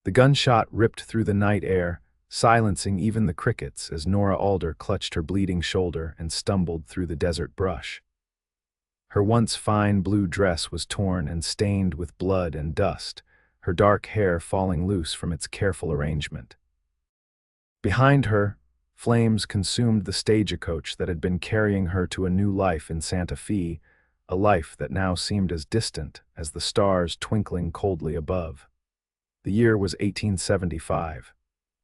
The gunshot ripped through the night air, silencing even the crickets as Nora Alder clutched her bleeding shoulder and stumbled through the desert brush. Her once fine blue dress was torn and stained with blood and dust, her dark hair falling loose from its careful arrangement. Behind her, flames consumed the stagecoach that had been carrying her to a new life in Santa Fe, a life that now seemed as distant as the stars twinkling coldly above. The year was 1875,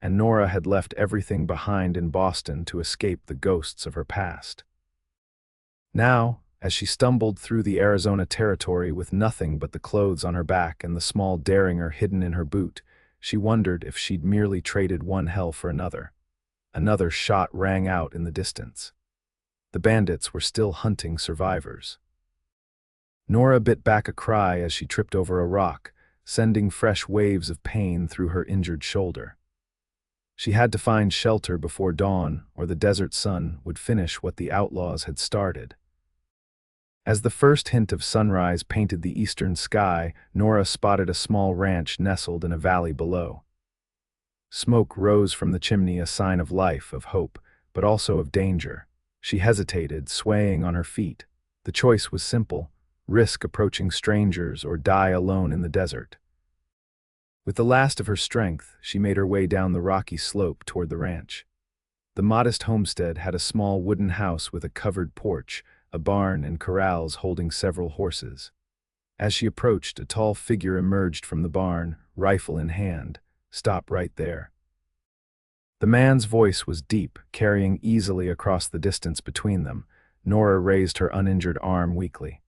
and Nora had left everything behind in Boston to escape the ghosts of her past. Now, as she stumbled through the Arizona territory with nothing but the clothes on her back and the small derringer hidden in her boot, she wondered if she'd merely traded one hell for another. Another shot rang out in the distance. The bandits were still hunting survivors. Nora bit back a cry as she tripped over a rock, sending fresh waves of pain through her injured shoulder. She had to find shelter before dawn, or the desert sun would finish what the outlaws had started. As the first hint of sunrise painted the eastern sky, Nora spotted a small ranch nestled in a valley below. Smoke rose from the chimney, a sign of life, of hope, but also of danger. She hesitated, swaying on her feet. The choice was simple: risk approaching strangers or die alone in the desert. With the last of her strength, she made her way down the rocky slope toward the ranch. The modest homestead had a small wooden house with a covered porch, a barn and corrals holding several horses. As she approached, a tall figure emerged from the barn, rifle in hand. "Stop right there." The man's voice was deep, carrying easily across the distance between them. Nora raised her uninjured arm weakly.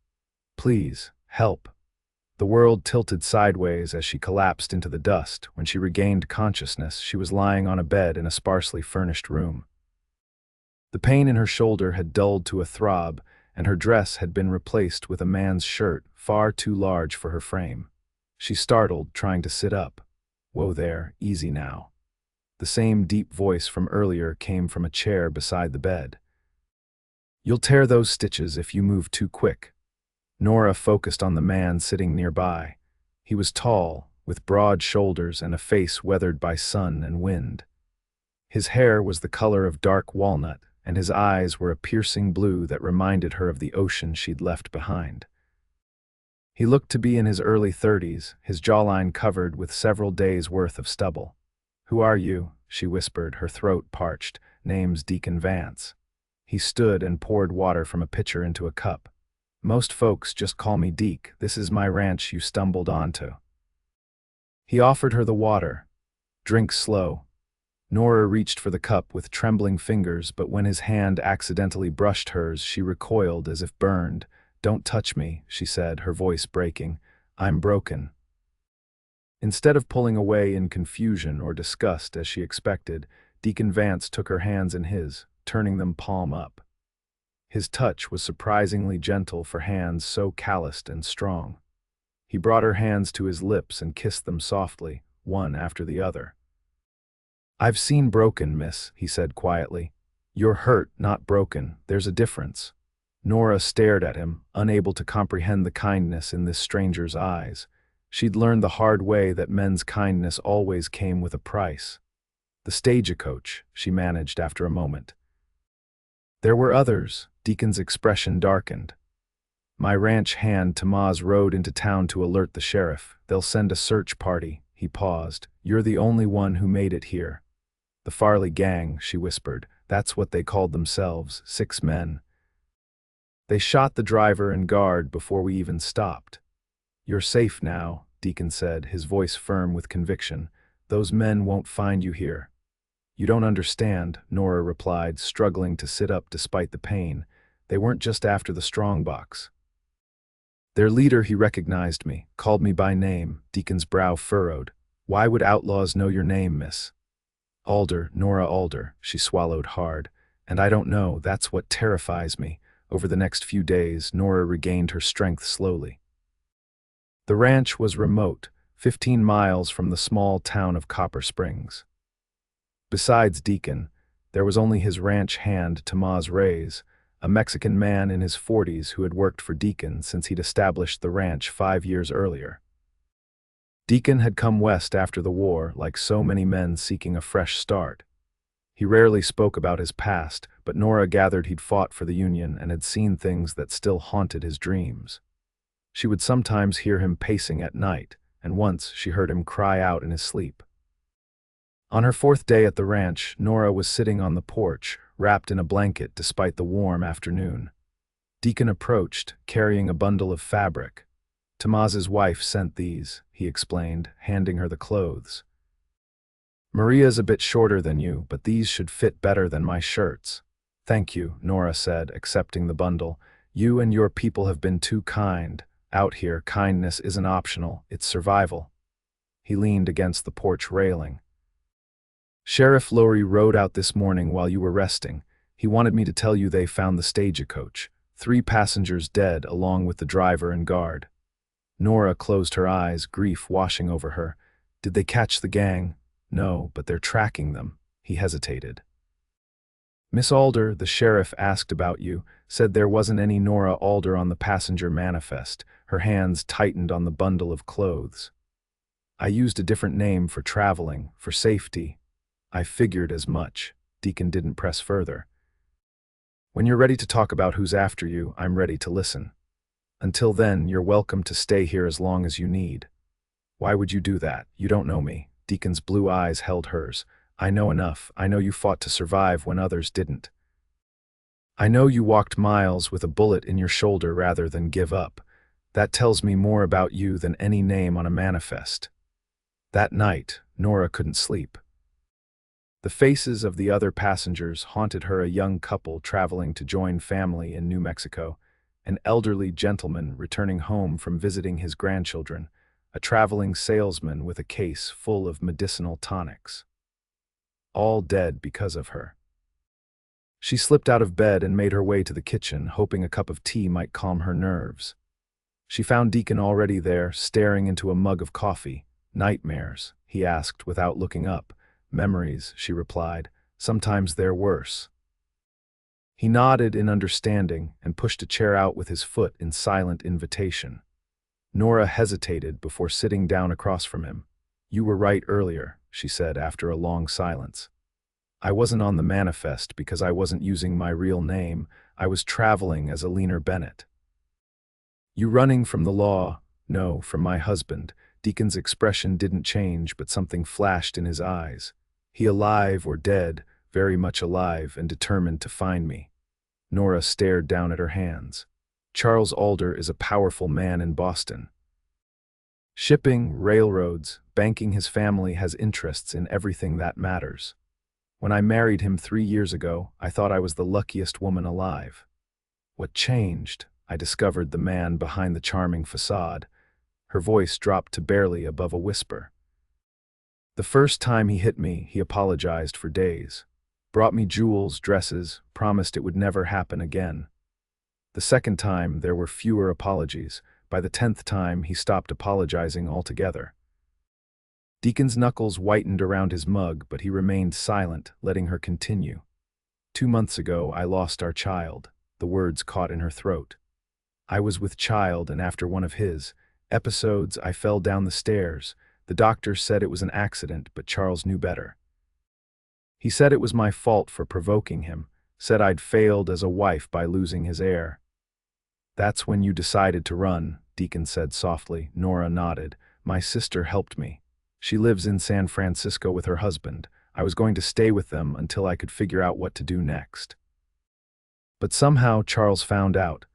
"Please, help." The world tilted sideways as she collapsed into the dust. When she regained consciousness, she was lying on a bed in a sparsely furnished room. The pain in her shoulder had dulled to a throb, and her dress had been replaced with a man's shirt, far too large for her frame. She startled, trying to sit up. "Whoa there, easy now." The same deep voice from earlier came from a chair beside the bed. "You'll tear those stitches if you move too quick." Nora focused on the man sitting nearby. He was tall, with broad shoulders and a face weathered by sun and wind. His hair was the color of dark walnut, and his eyes were a piercing blue that reminded her of the ocean she'd left behind. He looked to be in his early 30s, his jawline covered with several days' worth of stubble. "Who are you?" she whispered, her throat parched. "Name's Deacon Vance." He stood and poured water from a pitcher into a cup. "Most folks just call me Deke. This is my ranch you stumbled onto." He offered her the water. "Drink slow." Nora reached for the cup with trembling fingers, but when his hand accidentally brushed hers, she recoiled as if burned. "Don't touch me," she said, her voice breaking. "I'm broken." Instead of pulling away in confusion or disgust as she expected, Deacon Vance took her hands in his, turning them palm up. His touch was surprisingly gentle for hands so calloused and strong. He brought her hands to his lips and kissed them softly, one after the other. "I've seen broken, miss," he said quietly. "You're hurt, not broken. There's a difference." Nora stared at him, unable to comprehend the kindness in this stranger's eyes. She'd learned the hard way that men's kindness always came with a price. "The stagecoach," she managed after a moment. "There were others." Deacon's expression darkened. "My ranch hand Tamaz rode into town to alert the sheriff. They'll send a search party." He paused. "You're the only one who made it here." "The Farley gang," she whispered. "That's what they called themselves, 6 men. They shot the driver and guard before we even stopped." "You're safe now," Deacon said, his voice firm with conviction. "Those men won't find you here." "You don't understand," Nora replied, struggling to sit up despite the pain. "They weren't just after the strongbox. Their leader, he recognized me, called me by name." Deacon's brow furrowed. "Why would outlaws know your name, miss?" "Alder, Nora Alder," she swallowed hard. "And I don't know, that's what terrifies me." Over the next few days, Nora regained her strength slowly. The ranch was remote, 15 miles from the small town of Copper Springs. Besides Deacon, there was only his ranch hand Tamaz Reyes, a Mexican man in his 40s who had worked for Deacon since he'd established the ranch 5 years earlier. Deacon had come west after the war, like so many men seeking a fresh start. He rarely spoke about his past, but Nora gathered he'd fought for the Union and had seen things that still haunted his dreams. She would sometimes hear him pacing at night, and once she heard him cry out in his sleep. On her fourth day at the ranch, Nora was sitting on the porch, wrapped in a blanket despite the warm afternoon. Deacon approached, carrying a bundle of fabric. "Tomaz's wife sent these," he explained, handing her the clothes. "Maria's a bit shorter than you, but these should fit better than my shirts." "Thank you," Nora said, accepting the bundle. "You and your people have been too kind. Out here, kindness isn't optional, it's survival." He leaned against the porch railing. "Sheriff Lowry rode out this morning while you were resting. He wanted me to tell you they found the stagecoach. 3 passengers dead, along with the driver and guard." Nora closed her eyes, grief washing over her. "Did they catch the gang?" "No, but they're tracking them." He hesitated. "Miss Alder, the sheriff asked about you, said there wasn't any Nora Alder on the passenger manifest." Her hands tightened on the bundle of clothes. "I used a different name for traveling, for safety." "I figured as much." Deacon didn't press further. "When you're ready to talk about who's after you, I'm ready to listen. Until then, you're welcome to stay here as long as you need." "Why would you do that? You don't know me." Deacon's blue eyes held hers. "I know enough. I know you fought to survive when others didn't. I know you walked miles with a bullet in your shoulder rather than give up. That tells me more about you than any name on a manifest." That night, Nora couldn't sleep. The faces of the other passengers haunted her: a young couple traveling to join family in New Mexico, an elderly gentleman returning home from visiting his grandchildren, a traveling salesman with a case full of medicinal tonics. All dead because of her. She slipped out of bed and made her way to the kitchen, hoping a cup of tea might calm her nerves. She found Deacon already there, staring into a mug of coffee. "Nightmares?" he asked without looking up. "Memories," she replied. "Sometimes they're worse." He nodded in understanding and pushed a chair out with his foot in silent invitation. Nora hesitated before sitting down across from him. "You were right earlier," she said after a long silence. "I wasn't on the manifest because I wasn't using my real name. I was traveling as a Leaner Bennett." "You running from the law?" "No, from my husband." Deacon's expression didn't change, but something flashed in his eyes. "He alive or dead?" "Very much alive and determined to find me." Nora stared down at her hands. "Charles Alder is a powerful man in Boston. Shipping, railroads, banking. His family has interests in everything that matters. When I married him 3 years ago, I thought I was the luckiest woman alive. What changed? I discovered the man behind the charming facade." Her voice dropped to barely above a whisper. "The first time he hit me, he apologized for days. Brought me jewels, dresses, promised it would never happen again. The second time, there were fewer apologies. By the 10th time, he stopped apologizing altogether." Deacon's knuckles whitened around his mug, but he remained silent, letting her continue. "2 months ago, I lost our child." The words caught in her throat. "I was with child, and after one of his episodes, I fell down the stairs. The doctor said it was an accident, but Charles knew better. He said it was my fault for provoking him, said I'd failed as a wife by losing his heir." "That's when you decided to run," Deacon said softly. Nora nodded. "My sister helped me. She lives in San Francisco with her husband. I was going to stay with them until I could figure out what to do next. But somehow Charles found out.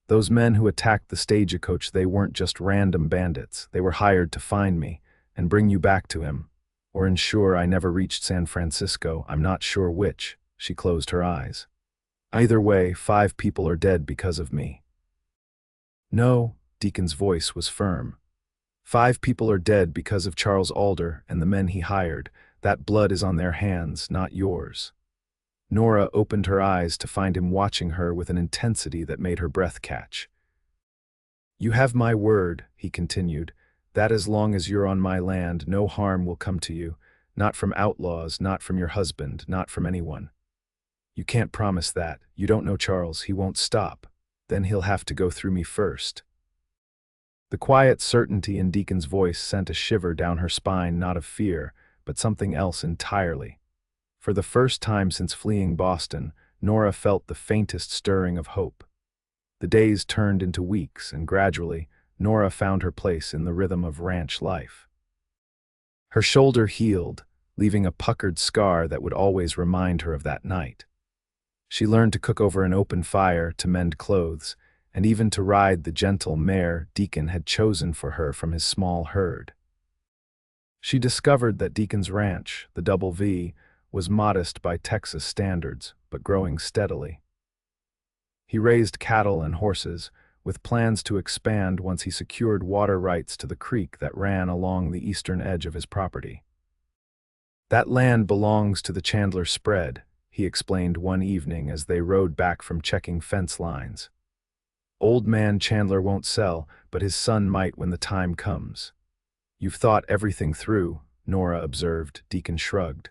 Those men who attacked the stagecoach, they weren't just random bandits. They were hired to find me and bring you back to him, or ensure I never reached San Francisco. I'm not sure which." She closed her eyes. "Either way, 5 people are dead because of me." "No," Deacon's voice was firm. 5 people are dead because of Charles Alder and the men he hired. That blood is on their hands, not yours." Nora opened her eyes to find him watching her with an intensity that made her breath catch. "You have my word," he continued, "that as long as you're on my land, no harm will come to you. Not from outlaws, not from your husband, not from anyone. You can't promise that. You don't know Charles. He won't stop. Then he'll have to go through me first." The quiet certainty in Deacon's voice sent a shiver down her spine, not of fear, but something else entirely. For the first time since fleeing Boston, Nora felt the faintest stirring of hope. The days turned into weeks, and gradually, Nora found her place in the rhythm of ranch life. Her shoulder healed, leaving a puckered scar that would always remind her of that night. She learned to cook over an open fire, to mend clothes, and even to ride the gentle mare Deacon had chosen for her from his small herd. She discovered that Deacon's ranch, the Double V, was modest by Texas standards, but growing steadily. He raised cattle and horses, with plans to expand once he secured water rights to the creek that ran along the eastern edge of his property. "That land belongs to the Chandler spread," he explained one evening as they rode back from checking fence lines. "Old man Chandler won't sell, but his son might when the time comes." "You've thought everything through," Nora observed. Deacon shrugged.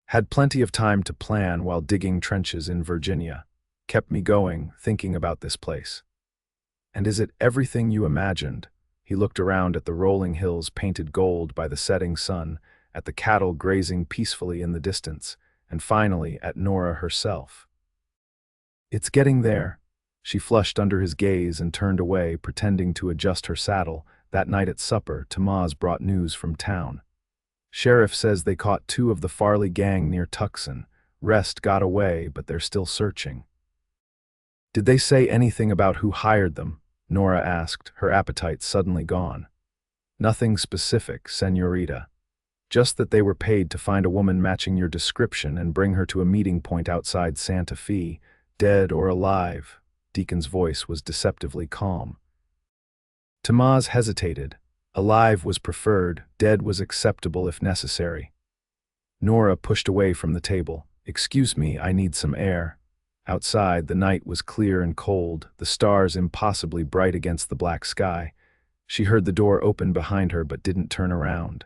"Had plenty of time to plan while digging trenches in Virginia. Kept me going, thinking about this place." "And is it everything you imagined?" He looked around at the rolling hills painted gold by the setting sun, at the cattle grazing peacefully in the distance, and finally at Nora herself. "It's getting there." She flushed under his gaze and turned away, pretending to adjust her saddle. That night at supper, Tamaz brought news from town. "Sheriff says they caught 2 of the Farley gang near Tucson. Rest got away, but they're still searching." "Did they say anything about who hired them?" Nora asked, her appetite suddenly gone. "Nothing specific, señorita. Just that they were paid to find a woman matching your description and bring her to a meeting point outside Santa Fe, dead or alive." Deacon's voice was deceptively calm. Tamaz hesitated. Alive was preferred, dead was acceptable if necessary. Nora pushed away from the table. "Excuse me, I need some air." Outside, the night was clear and cold, the stars impossibly bright against the black sky. She heard the door open behind her but didn't turn around.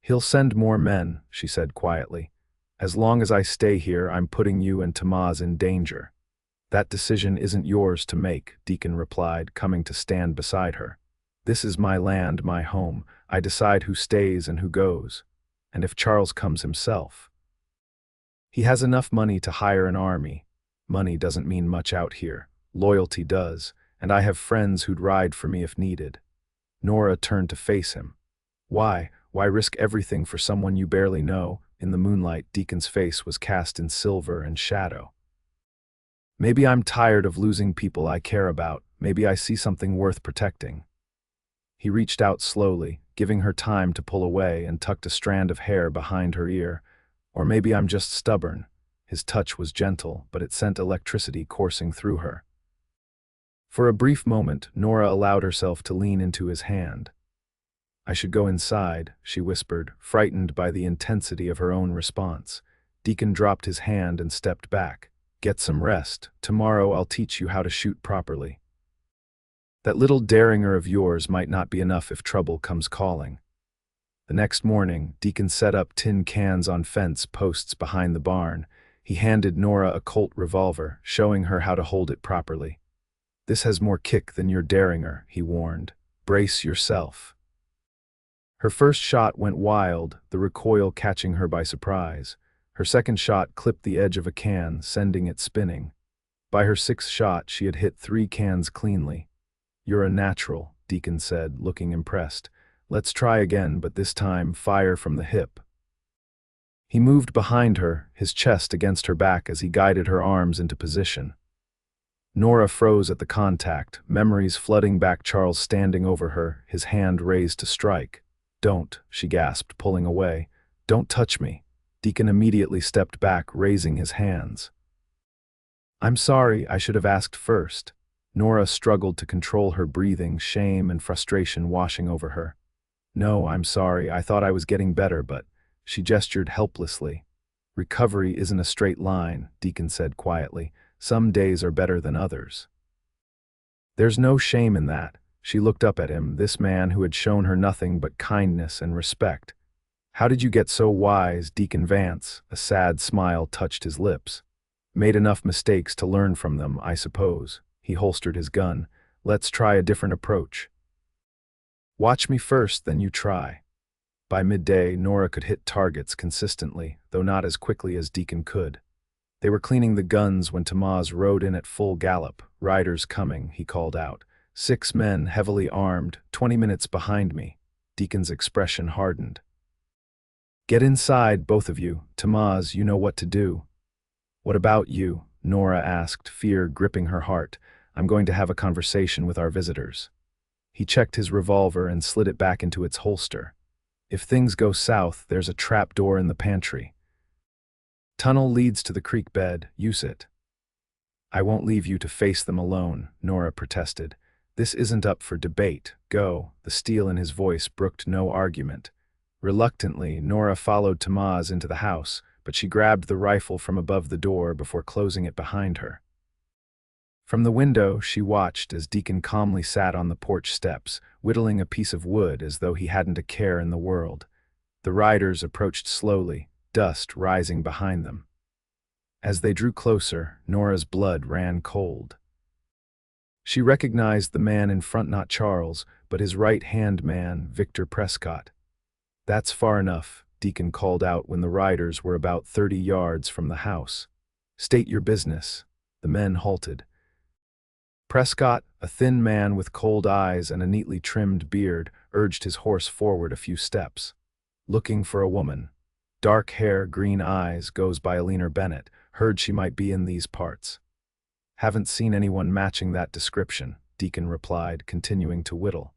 "He'll send more men," she said quietly. "As long as I stay here, I'm putting you and Tamaz in danger." "That decision isn't yours to make," Deacon replied, coming to stand beside her. "This is my land, my home. I decide who stays and who goes. And if Charles comes himself. He has enough money to hire an army. Money doesn't mean much out here. Loyalty does, and I have friends who'd ride for me if needed." Nora turned to face him. "Why? Why risk everything for someone you barely know?" In the moonlight, Deacon's face was cast in silver and shadow. "Maybe I'm tired of losing people I care about. Maybe I see something worth protecting." He reached out slowly, giving her time to pull away, and tucked a strand of hair behind her ear. "Or maybe I'm just stubborn." His touch was gentle, but it sent electricity coursing through her. For a brief moment, Nora allowed herself to lean into his hand. "I should go inside," she whispered, frightened by the intensity of her own response. Deacon dropped his hand and stepped back. "Get some rest. Tomorrow I'll teach you how to shoot properly. That little derringer of yours might not be enough if trouble comes calling." The next morning, Deacon set up tin cans on fence posts behind the barn. He handed Nora a Colt revolver, showing her how to hold it properly. "This has more kick than your derringer," he warned. "Brace yourself." Her first shot went wild, the recoil catching her by surprise. Her second shot clipped the edge of a can, sending it spinning. By her 6th shot, she had hit 3 cans cleanly. "You're a natural," Deacon said, looking impressed. "Let's try again, but this time fire from the hip." He moved behind her, his chest against her back as he guided her arms into position. Nora froze at the contact, memories flooding back, Charles standing over her, his hand raised to strike. "Don't," she gasped, pulling away. "Don't touch me." Deacon immediately stepped back, raising his hands. "I'm sorry, I should have asked first." Nora struggled to control her breathing, shame and frustration washing over her. "No, I'm sorry, I thought I was getting better, but..." She gestured helplessly. "Recovery isn't a straight line," Deacon said quietly. "Some days are better than others." "There's no shame in that." She looked up at him, this man who had shown her nothing but kindness and respect. "How did you get so wise, Deacon Vance?" A sad smile touched his lips. "Made enough mistakes to learn from them, I suppose." He holstered his gun. Let's try a different approach. Watch me first, then you try. By midday, Nora could hit targets consistently, though not as quickly as Deacon could. They were cleaning the guns when Tamaz rode in at full gallop. "Riders coming," he called out. 6 men, heavily armed, 20 minutes behind me. Deacon's expression hardened. "Get inside, both of you. Tamaz, you know what to do." "What about you?" Nora asked, fear gripping her heart. "I'm going to have a conversation with our visitors." He checked his revolver and slid it back into its holster. "If things go south, there's a trap door in the pantry. Tunnel leads to the creek bed, use it." "I won't leave you to face them alone," Nora protested. "This isn't up for debate. Go." The steel in his voice brooked no argument. Reluctantly, Nora followed Tamaz into the house, but she grabbed the rifle from above the door before closing it behind her. From the window, she watched as Deacon calmly sat on the porch steps, whittling a piece of wood as though he hadn't a care in the world. The riders approached slowly, dust rising behind them. As they drew closer, Nora's blood ran cold. She recognized the man in front, not Charles, but his right-hand man, Victor Prescott. "That's far enough," Deacon called out when the riders were about 30 yards from the house. "State your business." The men halted. Prescott, a thin man with cold eyes and a neatly trimmed beard, urged his horse forward a few steps. "Looking for a woman. Dark hair, green eyes, goes by Alina Bennett. Heard she might be in these parts." "Haven't seen anyone matching that description," Deacon replied, continuing to whittle.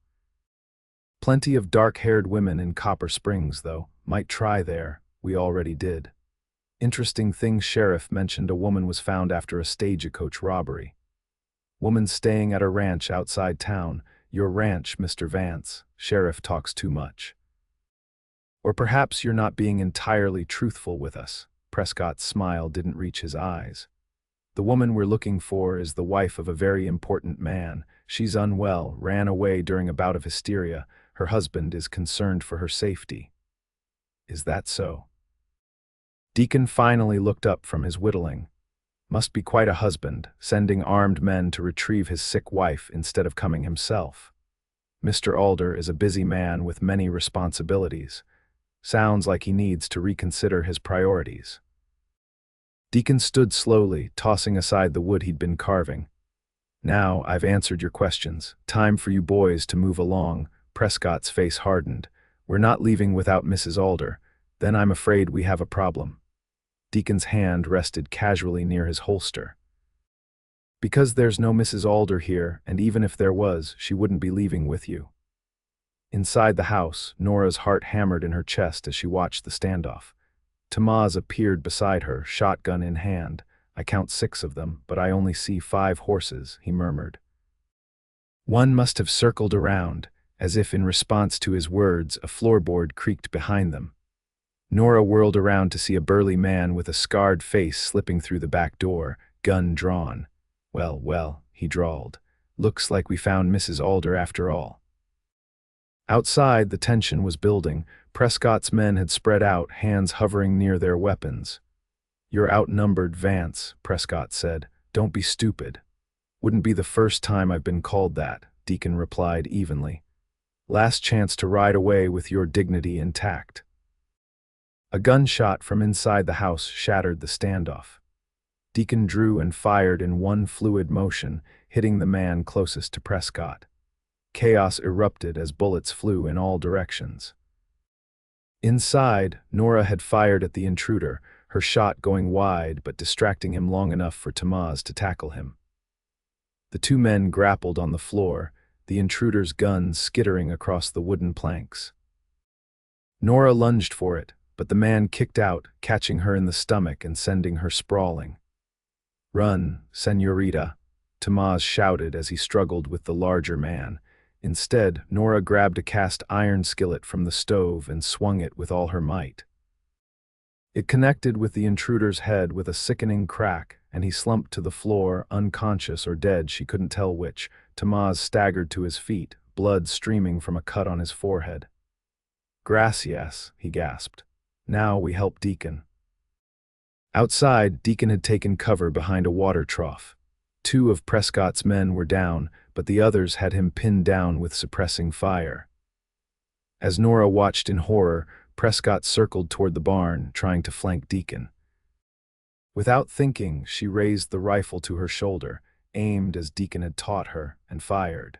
"Plenty of dark-haired women in Copper Springs, though. Might try there. We already did. Interesting thing, sheriff mentioned a woman was found after a stagecoach robbery. Woman staying at a ranch outside town. Your ranch, Mr. Vance. Sheriff talks too much. Or perhaps you're not being entirely truthful with us." Prescott's smile didn't reach his eyes. "The woman we're looking for is the wife of a very important man. She's unwell, ran away during a bout of hysteria. Her husband is concerned for her safety." "Is that so?" Deacon finally looked up from his whittling. Must be quite a husband, sending armed men to retrieve his sick wife instead of coming himself. Mr. Alder is a busy man with many responsibilities. Sounds like he needs to reconsider his priorities. Deacon stood slowly, tossing aside the wood he'd been carving. "Now I've answered your questions. Time for you boys to move along." Prescott's face hardened. "We're not leaving without Mrs. Alder. Then I'm afraid we have a problem." Deacon's hand rested casually near his holster. "Because there's no Mrs. Alder here, and even if there was, she wouldn't be leaving with you." Inside the house, Nora's heart hammered in her chest as she watched the standoff. Tamaz appeared beside her, shotgun in hand. "I count 6 of them, but I only see 5 horses," he murmured. "One must have circled around." As if in response to his words, a floorboard creaked behind them. Nora whirled around to see a burly man with a scarred face slipping through the back door, gun drawn. Well, well," he drawled. "Looks like we found Mrs. Alder after all." Outside, the tension was building. Prescott's men had spread out, hands hovering near their weapons. "You're outnumbered, Vance," Prescott said. "Don't be stupid." "Wouldn't be the first time I've been called that," Deacon replied evenly. "Last chance to ride away with your dignity intact." A gunshot from inside the house shattered the standoff. Deacon drew and fired in one fluid motion, hitting the man closest to Prescott. Chaos erupted as bullets flew in all directions. Inside, Nora had fired at the intruder, her shot going wide but distracting him long enough for Tamaz to tackle him. The 2 men grappled on the floor, the intruder's gun skittering across the wooden planks. Nora lunged for it, but the man kicked out, catching her in the stomach and sending her sprawling. "Run, señorita," Tamaz shouted as he struggled with the larger man. Instead, Nora grabbed a cast iron skillet from the stove and swung it with all her might. It connected with the intruder's head with a sickening crack, and he slumped to the floor, unconscious or dead, she couldn't tell which. Tamaz staggered to his feet, blood streaming from a cut on his forehead. "Gracias," he gasped. "Now we help Deacon." Outside, Deacon had taken cover behind a water trough. Two of Prescott's men were down, but the others had him pinned down with suppressing fire. As Nora watched in horror, Prescott circled toward the barn, trying to flank Deacon. Without thinking, she raised the rifle to her shoulder, aimed as Deacon had taught her, and fired.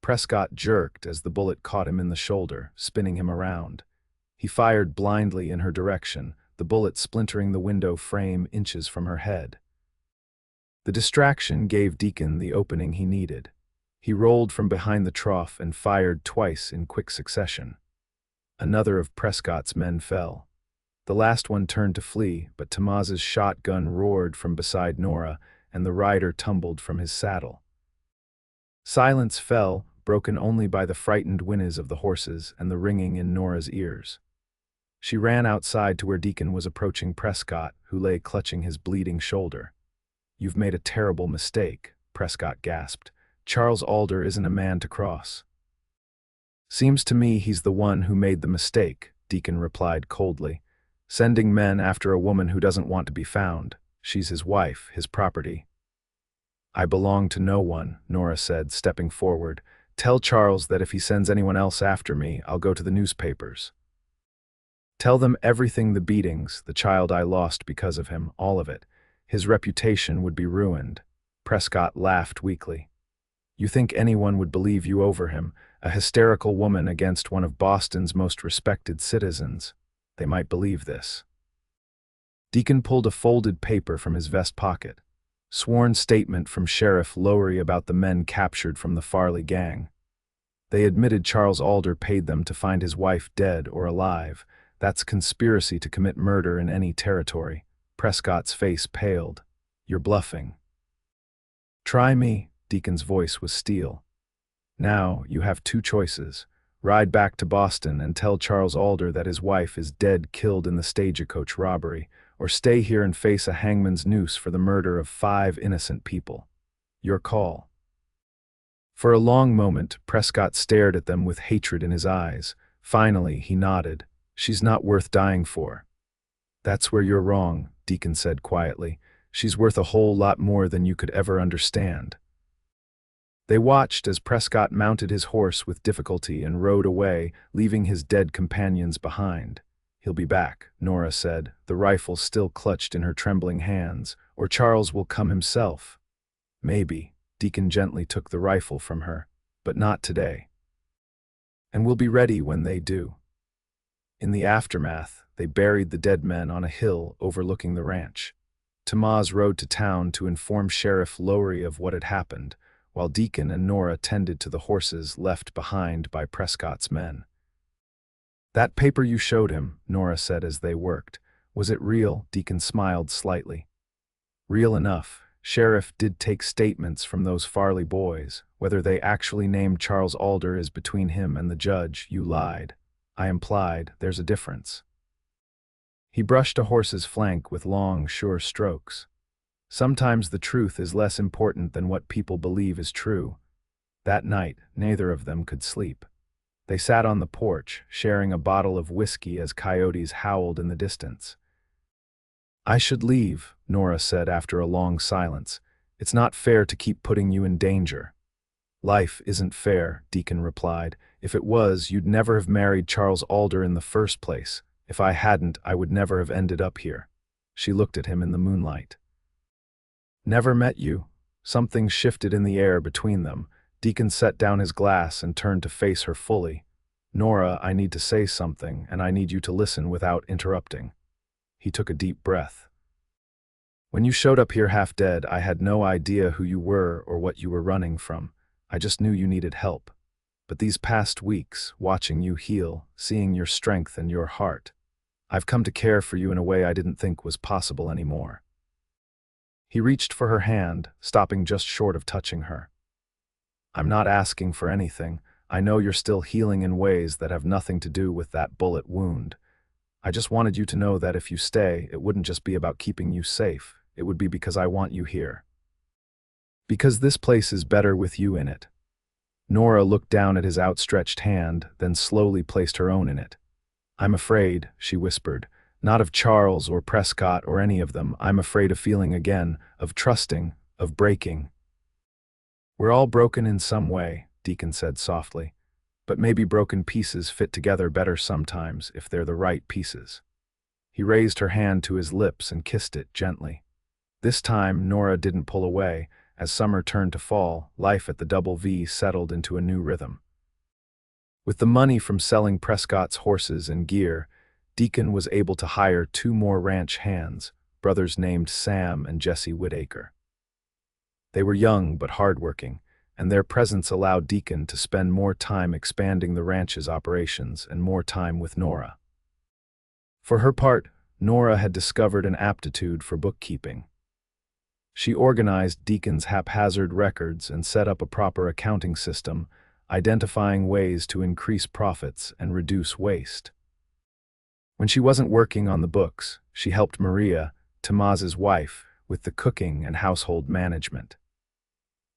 Prescott jerked as the bullet caught him in the shoulder, spinning him around. He fired blindly in her direction, the bullet splintering the window frame inches from her head. The distraction gave Deacon the opening he needed. He rolled from behind the trough and fired twice in quick succession. Another of Prescott's men fell. The last one turned to flee, but Tomaz's shotgun roared from beside Nora, and the rider tumbled from his saddle. Silence fell, broken only by the frightened whinnies of the horses and the ringing in Nora's ears. She ran outside to where Deacon was approaching Prescott, who lay clutching his bleeding shoulder. "You've made a terrible mistake," Prescott gasped. "Charles Alder isn't a man to cross." "Seems to me he's the one who made the mistake," Deacon replied coldly. "Sending men after a woman who doesn't want to be found. She's his wife, his property." "I belong to no one," Nora said, stepping forward. "Tell Charles that if he sends anyone else after me, I'll go to the newspapers. Tell them everything, the beatings, the child I lost because of him, all of it. His reputation would be ruined." Prescott laughed weakly. "You think anyone would believe you over him, a hysterical woman against one of Boston's most respected citizens? They might believe this." Deacon pulled a folded paper from his vest pocket. Sworn statement from Sheriff Lowry about the men captured from the Farley gang. They admitted Charles Alder paid them to find his wife dead or alive. That's conspiracy to commit murder in any territory. Prescott's face paled. "You're bluffing." "Try me," Deacon's voice was steel. "Now, you have two choices. Ride back to Boston and tell Charles Alder that his wife is dead, killed in the stagecoach robbery, or stay here and face a hangman's noose for the murder of 5 innocent people. Your call." For a long moment, Prescott stared at them with hatred in his eyes. Finally, he nodded. "She's not worth dying for." "That's where you're wrong," Deacon said quietly. "She's worth a whole lot more than you could ever understand." They watched as Prescott mounted his horse with difficulty and rode away, leaving his dead companions behind. "He'll be back," Nora said, the rifle still clutched in her trembling hands. "Or Charles will come himself." "Maybe." Deacon gently took the rifle from her. "But not today. And we'll be ready when they do." In the aftermath, they buried the dead men on a hill overlooking the ranch. Tomaz rode to town to inform Sheriff Lowry of what had happened, while Deacon and Nora tended to the horses left behind by Prescott's men. "That paper you showed him," Nora said as they worked. "Was it real?" Deacon smiled slightly. "Real enough. Sheriff did take statements from those Farley boys. Whether they actually named Charles Alder is between him and the judge. You lied. I implied there's a difference." He brushed a horse's flank with long, sure strokes. "Sometimes the truth is less important than what people believe is true." That night, neither of them could sleep. They sat on the porch, sharing a bottle of whiskey as coyotes howled in the distance. "I should leave," Nora said after a long silence. "It's not fair to keep putting you in danger." "Life isn't fair," Deacon replied. "If it was, you'd never have married Charles Alder in the first place. If I hadn't, I would never have ended up here." She looked at him in the moonlight. "Never met you." Something shifted in the air between them. Deacon set down his glass and turned to face her fully. "Nora, I need to say something, and I need you to listen without interrupting." He took a deep breath. "When you showed up here half dead, I had no idea who you were or what you were running from. I just knew you needed help. But these past weeks, watching you heal, seeing your strength and your heart, I've come to care for you in a way I didn't think was possible anymore." He reached for her hand, stopping just short of touching her. "I'm not asking for anything. I know you're still healing in ways that have nothing to do with that bullet wound. I just wanted you to know that if you stay, it wouldn't just be about keeping you safe. It would be because I want you here. Because this place is better with you in it." Nora looked down at his outstretched hand, then slowly placed her own in it. "I'm afraid," she whispered, "not of Charles or Prescott or any of them. I'm afraid of feeling again, of trusting, of breaking. We're all broken in some way, Deacon said softly, but maybe broken pieces fit together better sometimes if they're the right pieces. He raised her hand to his lips and kissed it gently. This time, Nora didn't pull away. As summer turned to fall, life at the Double V settled into a new rhythm. With the money from selling Prescott's horses and gear, Deacon was able to hire 2 more ranch hands, brothers named Sam and Jesse Whitaker. They were young but hardworking, and their presence allowed Deacon to spend more time expanding the ranch's operations and more time with Nora. For her part, Nora had discovered an aptitude for bookkeeping. She organized Deacon's haphazard records and set up a proper accounting system, identifying ways to increase profits and reduce waste. When she wasn't working on the books, she helped Maria, Tomaz's wife, with the cooking and household management.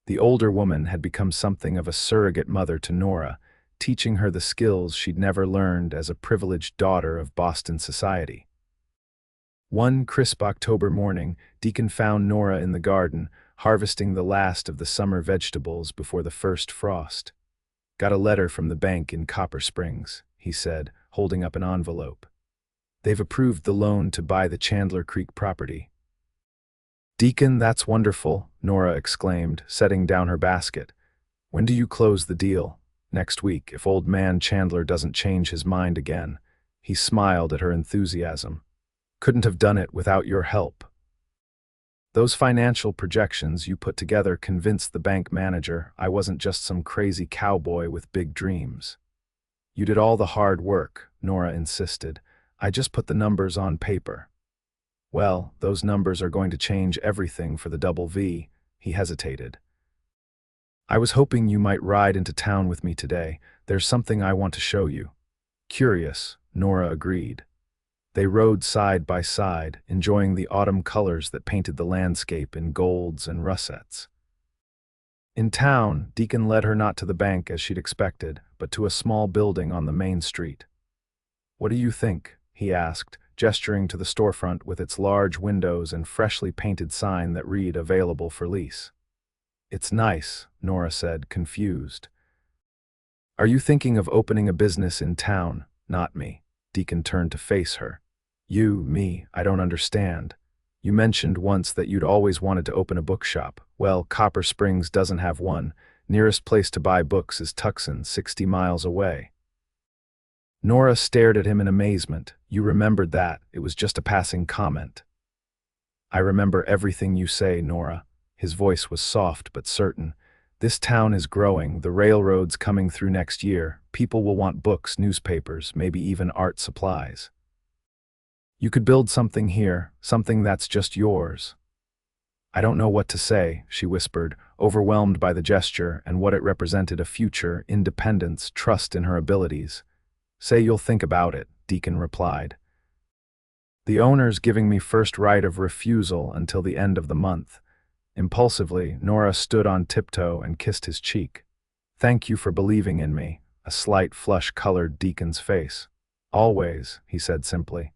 The older woman had become something of a surrogate mother to Nora, teaching her the skills she'd never learned as a privileged daughter of Boston society. One crisp October morning, Deacon found Nora in the garden, harvesting the last of the summer vegetables before the first frost. "Got a letter from the bank in Copper Springs," he said, holding up an envelope. "They've approved the loan to buy the Chandler Creek property." "Deacon, that's wonderful," Nora exclaimed, setting down her basket. "When do you close the deal?" "Next week, if old man Chandler doesn't change his mind again." He smiled at her enthusiasm. "Couldn't have done it without your help." "Those financial projections you put together convinced the bank manager I wasn't just some crazy cowboy with big dreams." "You did all the hard work," Nora insisted. "I just put the numbers on paper." "Well, those numbers are going to change everything for the Double V," he hesitated. "I was hoping you might ride into town with me today. There's something I want to show you." "Curious," Nora agreed. They rode side by side, enjoying the autumn colors that painted the landscape in golds and russets. In town, Deacon led her not to the bank as she'd expected, but to a small building on the main street. "What do you think?" he asked, gesturing to the storefront with its large windows and freshly painted sign that read "Available for lease." "It's nice," Nora said, confused. "Are you thinking of opening a business in town?" "Not me." Deacon turned to face her. Me, I don't understand. You mentioned once that you'd always wanted to open a bookshop. Well, Copper Springs doesn't have one. Nearest place to buy books is Tucson, 60 miles away." Nora stared at him in amazement. "You remembered that. It was just a passing comment." "I remember everything you say, Nora." His voice was soft but certain. "This town is growing, the railroad's coming through next year. People will want books, newspapers, maybe even art supplies. You could build something here, something that's just yours." "I don't know what to say," she whispered, overwhelmed by the gesture and what it represented: a future, independence, trust in her abilities. "Say you'll think about it," Deacon replied. "The owner's giving me first right of refusal until the end of the month." Impulsively, Nora stood on tiptoe and kissed his cheek. "Thank you for believing in me." A slight flush colored Deacon's face. "Always," he said simply.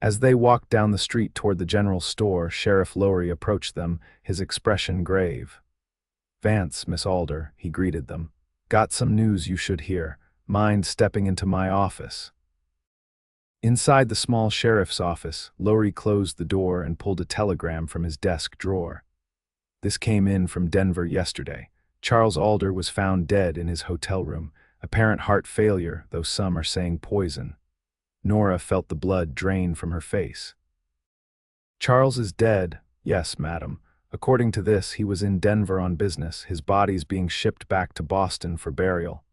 As they walked down the street toward the general store, Sheriff Lowry approached them, his expression grave. "Vance, Miss Alder," he greeted them. "Got some news you should hear. Mind stepping into my office?" Inside the small sheriff's office, Lowry closed the door and pulled a telegram from his desk drawer. "This came in from Denver yesterday. Charles Alder was found dead in his hotel room. Apparent heart failure, though some are saying poison." Nora felt the blood drain from her face. "Charles is dead." "Yes, madam. According to this, he was in Denver on business. His body's being shipped back to Boston for burial."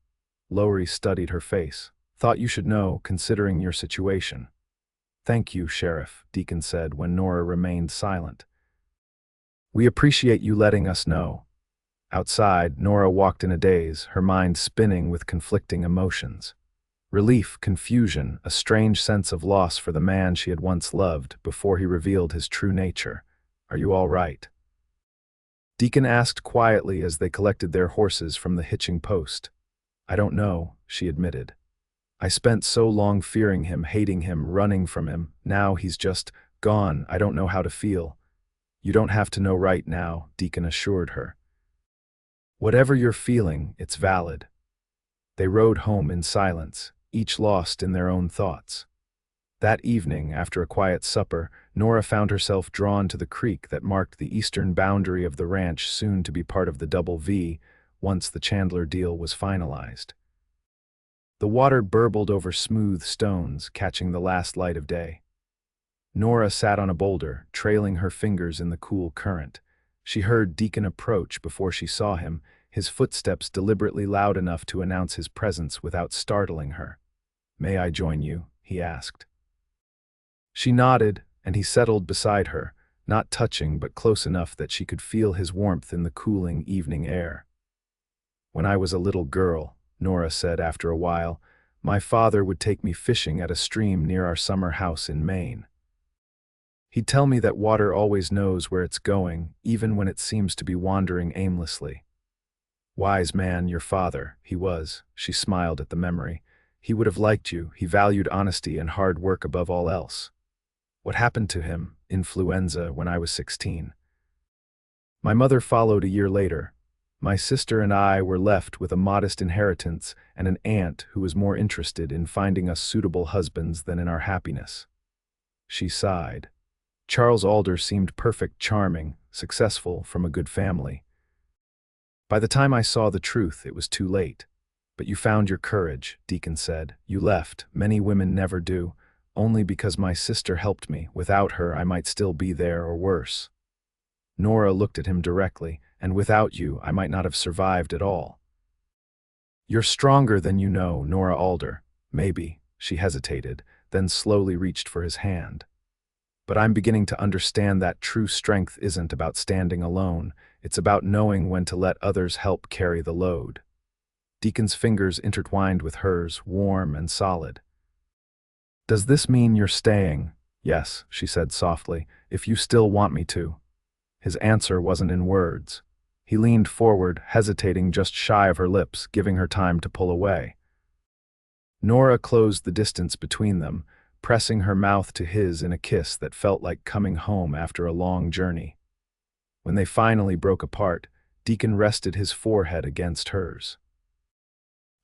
Lowry studied her face. "Thought you should know, considering your situation." "Thank you, Sheriff," Deacon said when Nora remained silent. "We appreciate you letting us know." Outside, Nora walked in a daze, her mind spinning with conflicting emotions. Relief, confusion, a strange sense of loss for the man she had once loved before he revealed his true nature. "Are you all right?" Deacon asked quietly as they collected their horses from the hitching post. "I don't know," she admitted. "I spent so long fearing him, hating him, running from him. Now he's just gone. I don't know how to feel." You don't have to know right now, Deacon assured her. Whatever you're feeling, it's valid. They rode home in silence, each lost in their own thoughts. That evening, after a quiet supper, Nora found herself drawn to the creek that marked the eastern boundary of the ranch, soon to be part of the Double V, once the Chandler deal was finalized. The water burbled over smooth stones, catching the last light of day. Nora sat on a boulder, trailing her fingers in the cool current. She heard Deacon approach before she saw him, his footsteps deliberately loud enough to announce his presence without startling her. "May I join you?" he asked. She nodded, and he settled beside her, not touching but close enough that she could feel his warmth in the cooling evening air. "When I was a little girl," Nora said after a while, "my father would take me fishing at a stream near our summer house in Maine. He'd tell me that water always knows where it's going, even when it seems to be wandering aimlessly. Wise man, your father, he was," she smiled at the memory. "He would have liked you. He valued honesty and hard work above all else. What happened to him? Influenza when I was 16. My mother followed a year later. My sister and I were left with a modest inheritance and an aunt who was more interested in finding us suitable husbands than in our happiness." She sighed. "Charles Alder seemed perfect, charming, successful, from a good family. By the time I saw the truth, it was too late. But you found your courage," Deacon said. "You left. Many women never do. Only because my sister helped me. Without her, I might still be there or worse." Nora looked at him directly. "And without you, I might not have survived at all." "You're stronger than you know, Nora Alder. Maybe." She hesitated, then slowly reached for his hand. "But I'm beginning to understand that true strength isn't about standing alone. It's about knowing when to let others help carry the load." Deacon's fingers intertwined with hers, warm and solid. "Does this mean you're staying?" "Yes," she said softly, "if you still want me to." His answer wasn't in words. He leaned forward, hesitating just shy of her lips, giving her time to pull away. Nora closed the distance between them, pressing her mouth to his in a kiss that felt like coming home after a long journey. When they finally broke apart, Deacon rested his forehead against hers.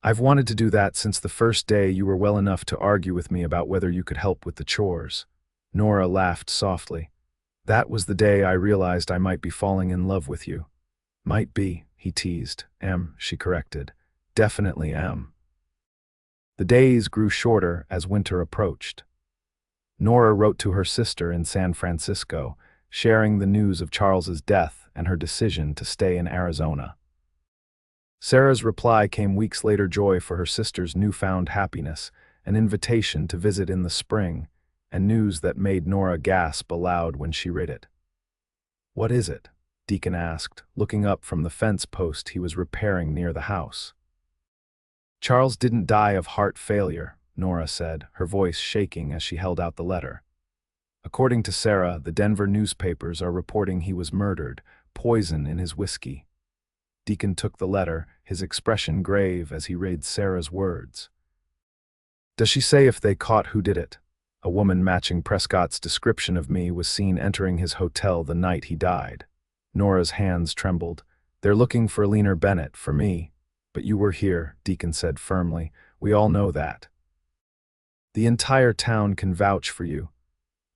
"I've wanted to do that since the first day you were well enough to argue with me about whether you could help with the chores." Nora laughed softly. "That was the day I realized I might be falling in love with you." "Might be," he teased. She corrected. "Definitely am." The days grew shorter as winter approached. Nora wrote to her sister in San Francisco, sharing the news of Charles's death and her decision to stay in Arizona. Sarah's reply came weeks later, joy for her sister's newfound happiness, an invitation to visit in the spring, and news that made Nora gasp aloud when she read it. "What is it?" Deacon asked, looking up from the fence post he was repairing near the house. "Charles didn't die of heart failure," Nora said, her voice shaking as she held out the letter. "According to Sarah, the Denver newspapers are reporting he was murdered, poison in his whiskey." Deacon took the letter, his expression grave as he read Sarah's words. "Does she say if they caught who did it? A woman matching Prescott's description of me was seen entering his hotel the night he died." Nora's hands trembled. "They're looking for Leaner Bennett, for me. But you were here," Deacon said firmly. "We all know that. The entire town can vouch for you.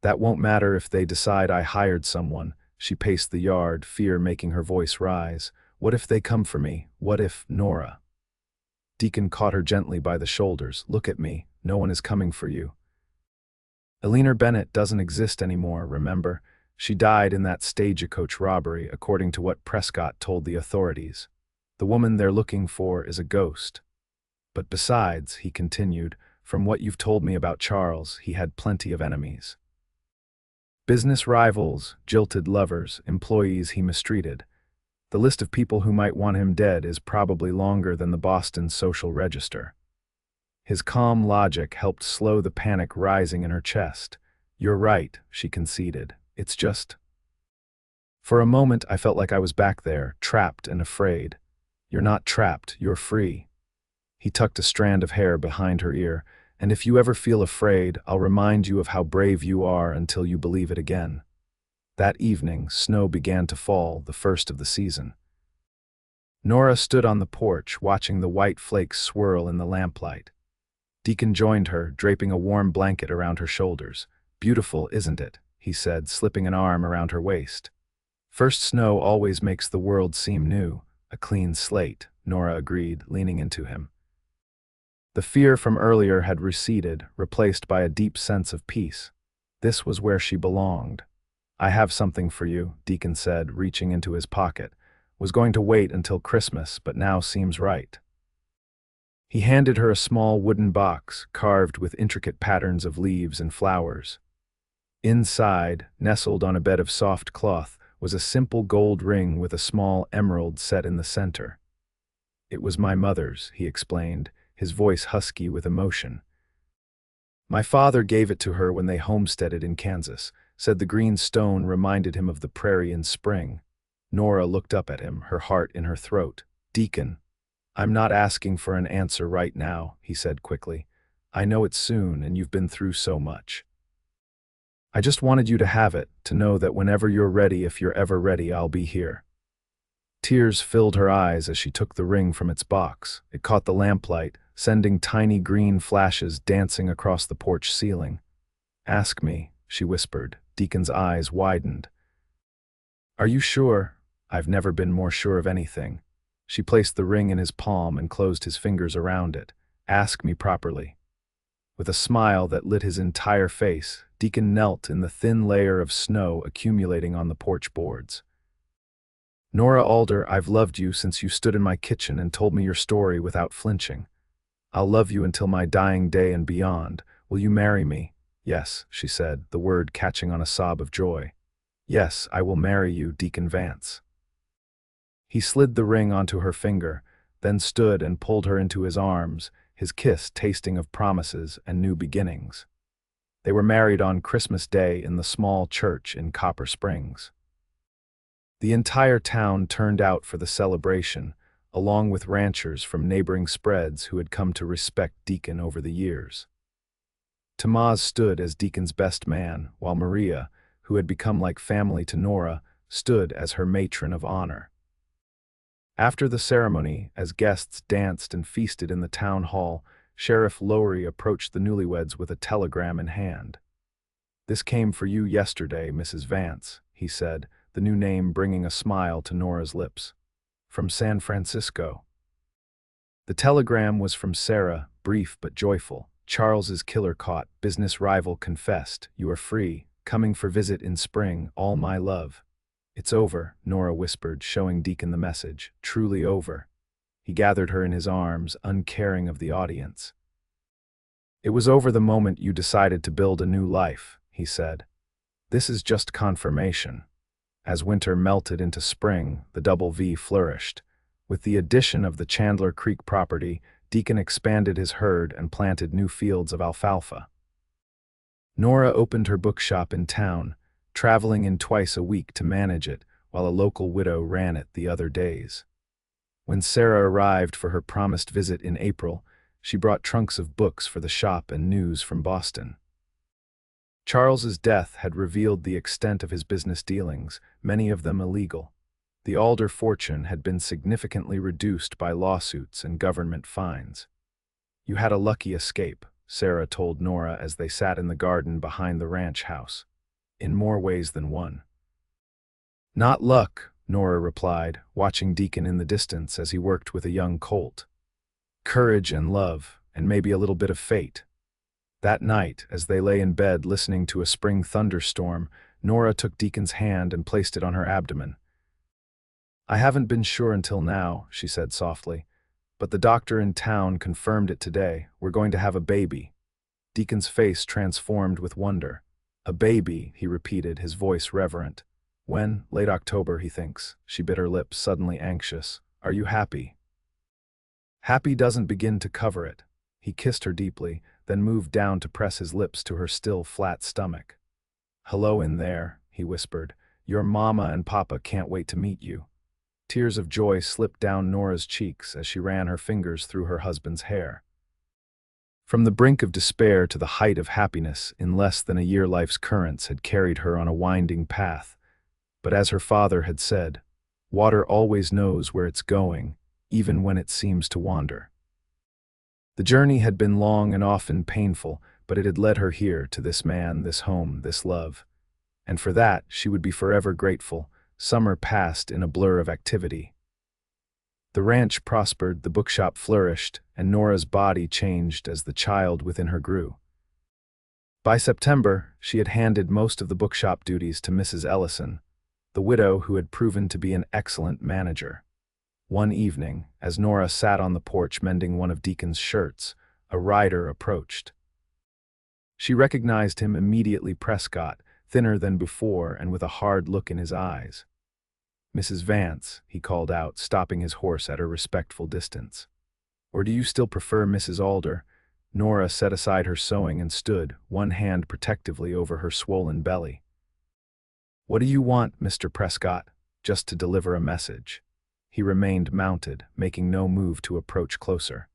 That won't matter if they decide I hired someone." She paced the yard, fear making her voice rise. "What if they come for me? What if, Nora?" Deacon caught her gently by the shoulders. "Look at me. No one is coming for you. Leaner Bennett doesn't exist anymore, remember? She died in that stagecoach robbery, according to what Prescott told the authorities. The woman they're looking for is a ghost. But besides," he continued, "from what you've told me about Charles, he had plenty of enemies. Business rivals, jilted lovers, employees he mistreated. The list of people who might want him dead is probably longer than the Boston Social Register." His calm logic helped slow the panic rising in her chest. "You're right," she conceded. "It's just..." "For a moment I felt like I was back there, trapped and afraid." "You're not trapped, you're free." He tucked a strand of hair behind her ear. "And if you ever feel afraid, I'll remind you of how brave you are until you believe it again." That evening, snow began to fall, the first of the season. Nora stood on the porch, watching the white flakes swirl in the lamplight. Deacon joined her, draping a warm blanket around her shoulders. "Beautiful, isn't it?" he said, slipping an arm around her waist. "First snow always makes the world seem new, a clean slate," Nora agreed, leaning into him. The fear from earlier had receded, replaced by a deep sense of peace. This was where she belonged. "I have something for you," Deacon said, reaching into his pocket. "Was going to wait until Christmas, but now seems right." He handed her a small wooden box, carved with intricate patterns of leaves and flowers. Inside, nestled on a bed of soft cloth, was a simple gold ring with a small emerald set in the center. "It was my mother's," he explained, his voice husky with emotion. "My father gave it to her when they homesteaded in Kansas," said the green stone reminded him of the prairie in spring. Nora looked up at him, her heart in her throat. "Deacon, I'm not asking for an answer right now," he said quickly. "I know it's soon, and you've been through so much. I just wanted you to have it, to know that whenever you're ready, if you're ever ready, I'll be here." Tears filled her eyes as she took the ring from its box. It caught the lamplight, sending tiny green flashes dancing across the porch ceiling. "Ask me," she whispered. Deacon's eyes widened. "Are you sure?" "I've never been more sure of anything." She placed the ring in his palm and closed his fingers around it. "Ask me properly." With a smile that lit his entire face, Deacon knelt in the thin layer of snow accumulating on the porch boards. "Nora Alder, I've loved you since you stood in my kitchen and told me your story without flinching. I'll love you until my dying day and beyond. Will you marry me?" "Yes," she said, the word catching on a sob of joy. "Yes, I will marry you, Deacon Vance." He slid the ring onto her finger, then stood and pulled her into his arms, his kiss tasting of promises and new beginnings. They were married on Christmas Day in the small church in Copper Springs. The entire town turned out for the celebration, along with ranchers from neighboring spreads who had come to respect Deacon over the years. Tamaz stood as Deacon's best man, while Maria, who had become like family to Nora, stood as her matron of honor. After the ceremony, as guests danced and feasted in the town hall, Sheriff Lowry approached the newlyweds with a telegram in hand. "This came for you yesterday, Mrs. Vance," he said, the new name bringing a smile to Nora's lips. "From San Francisco." The telegram was from Sarah, brief but joyful. "Charles's killer caught, business rival confessed, you are free, coming for visit in spring, all my love." "It's over," Nora whispered, showing Deacon the message. "Truly over." He gathered her in his arms, uncaring of the audience. "It was over the moment you decided to build a new life," he said. "This is just confirmation." As winter melted into spring, the Double V flourished. With the addition of the Chandler Creek property, Deacon expanded his herd and planted new fields of alfalfa. Nora opened her bookshop in town, traveling in twice a week to manage it, while a local widow ran it the other days. When Sarah arrived for her promised visit in April, she brought trunks of books for the shop and news from Boston. Charles's death had revealed the extent of his business dealings, many of them illegal. The Alder fortune had been significantly reduced by lawsuits and government fines. "You had a lucky escape," Sarah told Nora as they sat in the garden behind the ranch house. "In more ways than one." "Not luck," Nora replied, watching Deacon in the distance as he worked with a young colt. "Courage and love, and maybe a little bit of fate." That night, as they lay in bed listening to a spring thunderstorm, Nora took Deacon's hand and placed it on her abdomen. "I haven't been sure until now," she said softly, "but the doctor in town confirmed it today. We're going to have a baby." Deacon's face transformed with wonder. "A baby," he repeated, his voice reverent. "When? Late October, he thinks." She bit her lips, suddenly anxious. "Are you happy?" "Happy doesn't begin to cover it." He kissed her deeply, then moved down to press his lips to her still flat stomach. "Hello in there," he whispered. "Your mama and papa can't wait to meet you." Tears of joy slipped down Nora's cheeks as she ran her fingers through her husband's hair. From the brink of despair to the height of happiness, in less than a year life's currents had carried her on a winding path, But as her father had said, water always knows where it's going, even when it seems to wander. The journey had been long and often painful, but it had led her here, to this man, this home, this love. And for that, she would be forever grateful. Summer passed in a blur of activity. The ranch prospered, the bookshop flourished, and Nora's body changed as the child within her grew. By September, she had handed most of the bookshop duties to Mrs. Ellison, the widow who had proven to be an excellent manager. One evening, as Nora sat on the porch mending one of Deacon's shirts, a rider approached. She recognized him immediately. Prescott, thinner than before and with a hard look in his eyes. "Mrs. Vance," he called out, stopping his horse at a respectful distance. "Or do you still prefer Mrs. Alder?" Nora set aside her sewing and stood, one hand protectively over her swollen belly. "What do you want, Mr. Prescott?" "Just to deliver a message." He remained mounted, making no move to approach closer.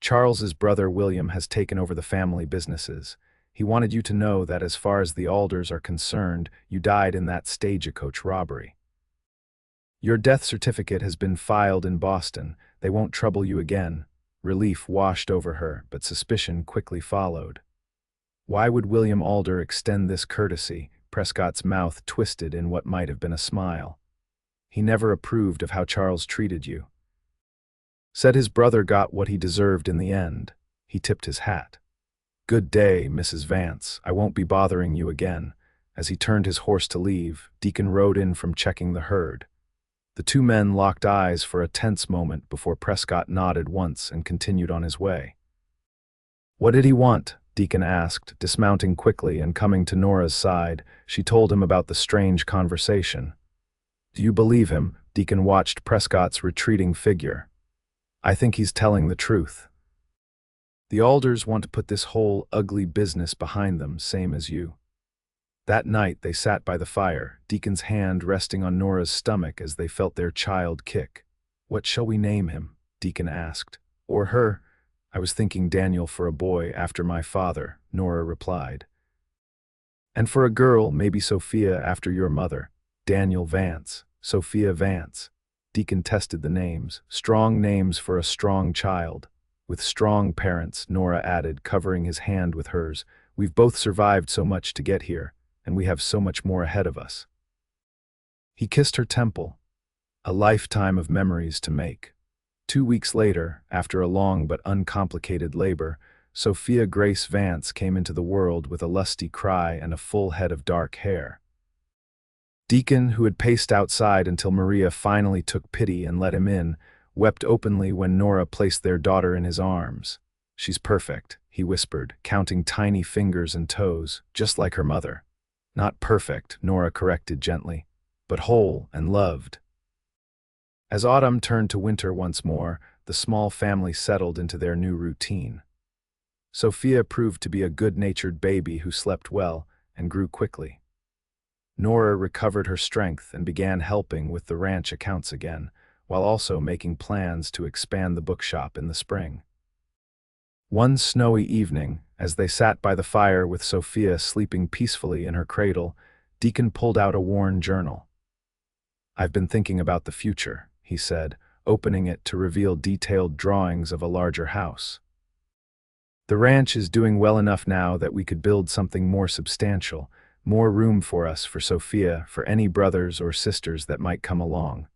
"Charles's brother William has taken over the family businesses. He wanted you to know that as far as the Alders are concerned, you died in that stagecoach robbery. Your death certificate has been filed in Boston. They won't trouble you again." Relief washed over her, but suspicion quickly followed. Why would William Alder extend this courtesy? Prescott's mouth twisted in what might have been a smile. "He never approved of how Charles treated you. Said his brother got what he deserved in the end." He tipped his hat. "Good day, Mrs. Vance. I won't be bothering you again." As he turned his horse to leave, Deacon rode in from checking the herd. The two men locked eyes for a tense moment before Prescott nodded once and continued on his way. "What did he want?" Deacon asked, dismounting quickly and coming to Nora's side. She told him about the strange conversation. "Do you believe him?" Deacon watched Prescott's retreating figure. "I think he's telling the truth. The Alders want to put this whole ugly business behind them, same as you." That night they sat by the fire, Deacon's hand resting on Nora's stomach as they felt their child kick. "What shall we name him?" Deacon asked. "Or her?" "I was thinking Daniel for a boy, after my father," Nora replied. "And for a girl, maybe Sophia, after your mother." "Daniel Vance, Sophia Vance." Deacon tested the names. Strong names for a strong child. "With strong parents," Nora added, covering his hand with hers. "We've both survived so much to get here, and we have so much more ahead of us." He kissed her temple. A lifetime of memories to make. 2 weeks later, after a long but uncomplicated labor, Sophia Grace Vance came into the world with a lusty cry and a full head of dark hair. Deacon, who had paced outside until Maria finally took pity and let him in, wept openly when Nora placed their daughter in his arms. "She's perfect," he whispered, counting tiny fingers and toes, just like her mother. "Not perfect," Nora corrected gently, "but whole and loved." As autumn turned to winter once more, the small family settled into their new routine. Sophia proved to be a good-natured baby who slept well and grew quickly. Nora recovered her strength and began helping with the ranch accounts again, while also making plans to expand the bookshop in the spring. One snowy evening, as they sat by the fire with Sophia sleeping peacefully in her cradle, Deacon pulled out a worn journal. "I've been thinking about the future," he said, opening it to reveal detailed drawings of a larger house. "The ranch is doing well enough now that we could build something more substantial, more room for us, for Sophia, for any brothers or sisters that might come along."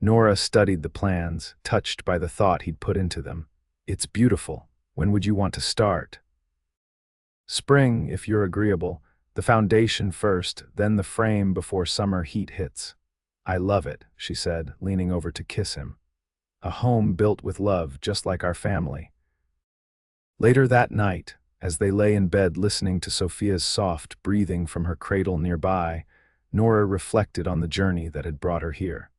Nora studied the plans, touched by the thought he'd put into them. "It's beautiful. When would you want to start?" "Spring, if you're agreeable. The foundation first, then the frame before summer heat hits." "I love it," she said, leaning over to kiss him. "A home built with love, just like our family." Later that night, as they lay in bed listening to Sophia's soft breathing from her cradle nearby, Nora reflected on the journey that had brought her here.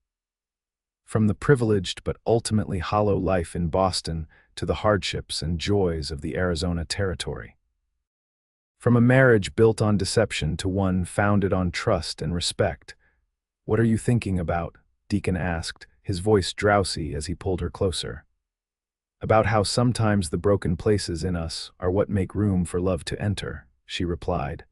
From the privileged but ultimately hollow life in Boston to the hardships and joys of the Arizona Territory. From a marriage built on deception to one founded on trust and respect. "What are you thinking about?" Deacon asked, his voice drowsy as he pulled her closer. "About how sometimes the broken places in us are what make room for love to enter," she replied.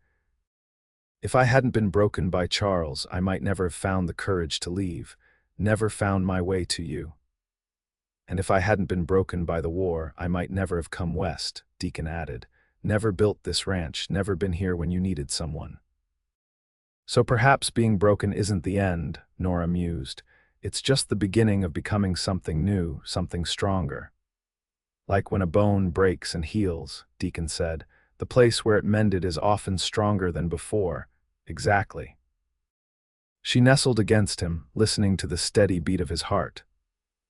If I hadn't been broken by Charles, I might never have found the courage to leave, never found my way to you. And if I hadn't been broken by the war, I might never have come west, Deacon added, never built this ranch, never been here when you needed someone. So perhaps being broken isn't the end, Nora mused. It's just the beginning of becoming something new, something stronger. Like when a bone breaks and heals, Deacon said, the place where it mended is often stronger than before. Exactly. She nestled against him, listening to the steady beat of his heart.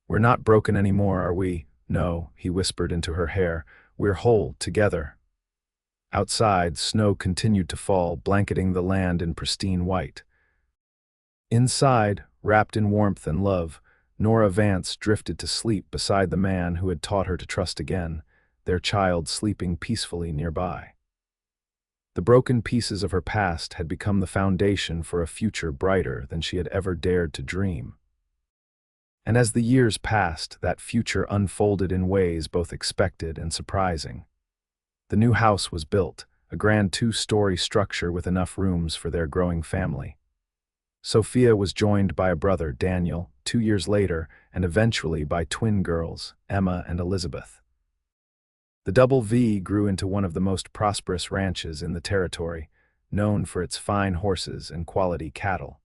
We're not broken anymore, are we? No, he whispered into her hair. We're whole, together. Outside, snow continued to fall, blanketing the land in pristine white. Inside, wrapped in warmth and love, Nora Vance drifted to sleep beside the man who had taught her to trust again, their child sleeping peacefully nearby. The broken pieces of her past had become the foundation for a future brighter than she had ever dared to dream. And as the years passed, that future unfolded in ways both expected and surprising. The new house was built, a grand 2-story structure with enough rooms for their growing family. Sophia was joined by a brother, Daniel, 2 years later, and eventually by twin girls, Emma and Elizabeth. The Double V grew into one of the most prosperous ranches in the territory, known for its fine horses and quality cattle.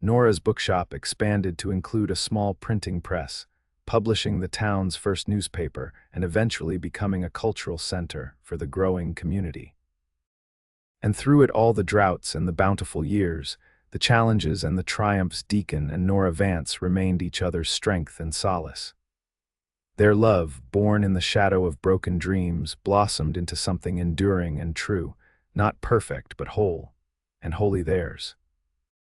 Nora's bookshop expanded to include a small printing press, publishing the town's first newspaper and eventually becoming a cultural center for the growing community. And through it all, the droughts and the bountiful years, the challenges and the triumphs, Deacon and Nora Vance remained each other's strength and solace. Their love, born in the shadow of broken dreams, blossomed into something enduring and true, not perfect but whole, and wholly theirs.